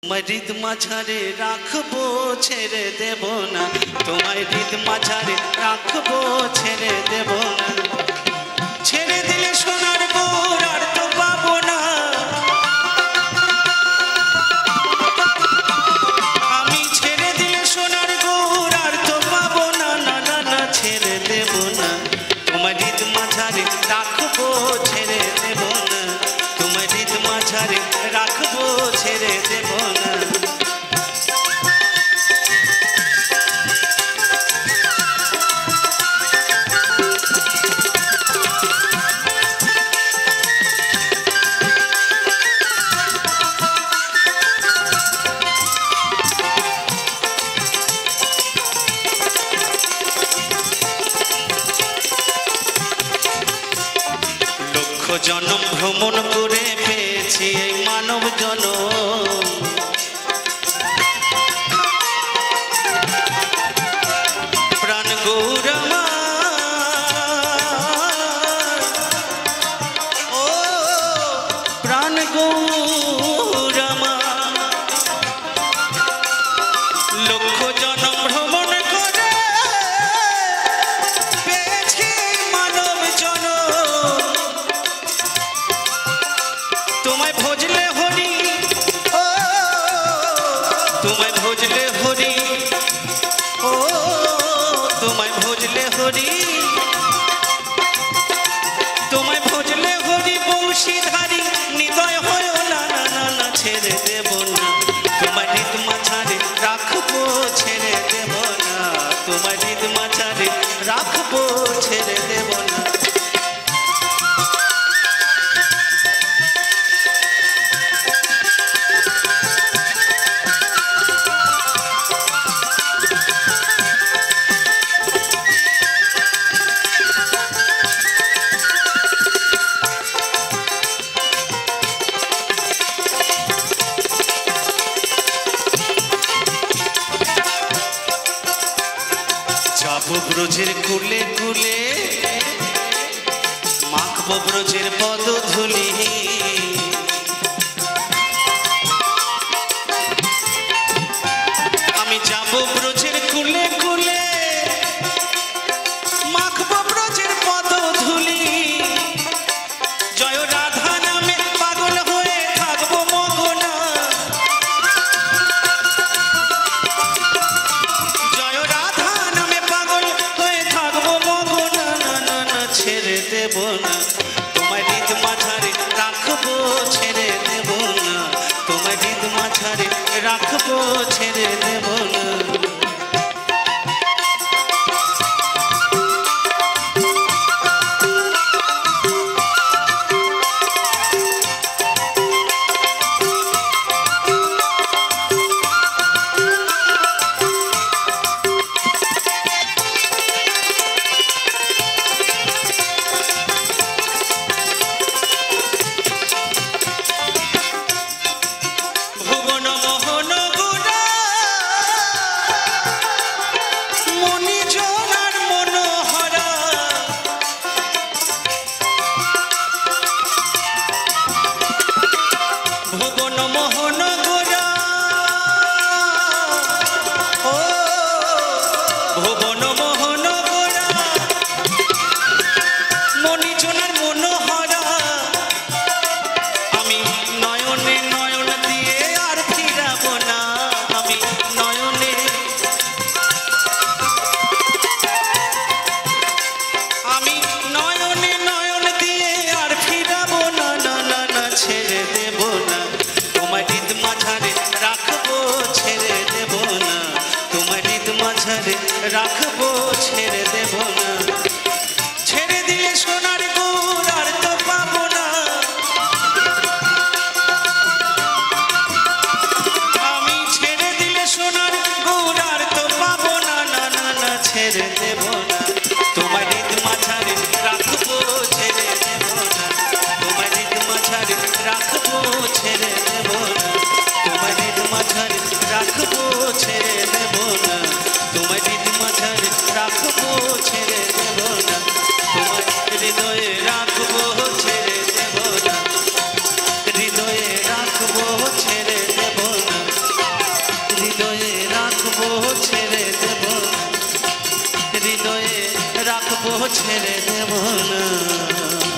হৃদ মাঝারে রাখবো ছেড়ে দেব না, তোমায় হৃদ মাঝারে রাখবো ছেড়ে দেব না। ছেড়ে দিলে সোনার গৌর আর তো পাবো না, আমি ছেড়ে দিলে সোনার গৌর আর তো পাবো না, না না না ছেড়ে দেব না। তোমায় হৃদ মাঝারে রাখবো ছেড়ে দেব না, তোমায় হৃদ মাঝারে রাখবো ছেড়ে দেব না। জনম ভ্রমণ করে পেয়েছি এই মানব জনম, প্রাণ গৌর আমার, ও প্রাণ গৌর আমার। লক্ষ জনম ভ্রমণ করে পেয়েছি মানব জনম, তোমায় ভজলে হরি, ও তোমায় ভজলে হরি, ও তোমায় ভজলে হরি, তোমায় ভজলে হরি বংশীধারী নিদয় হয় না, না না না ছেড়ে দেব না। তোমায় হৃদ মাঝারে রাখবো ছেড়ে দেব না, তোমায় হৃদ মাঝারে রাখবো ছেড়ে দেব না। যাবো ব্রজের কুলে কুলে, মাখবো ব্রজের পদধূলি, আমি যাবো ব্রজের কুলে কুলে, মাখবো ব্রজের পদধূলি। জয় রাধা নামে পাগল হয়ে থাকবো মগনা, জয় রাধা নামে পাগল হয়ে থাকবো মগনা, না না না ছেড়ে দেব না। তোমায় হৃদ মাঝারে রাখবো ছেড়ে দেব না, তোমায় হৃদ মাঝারে রাখবো ছেড়ে দেব না। ভুবন মোহন গুণা ছেড়ে দেব না।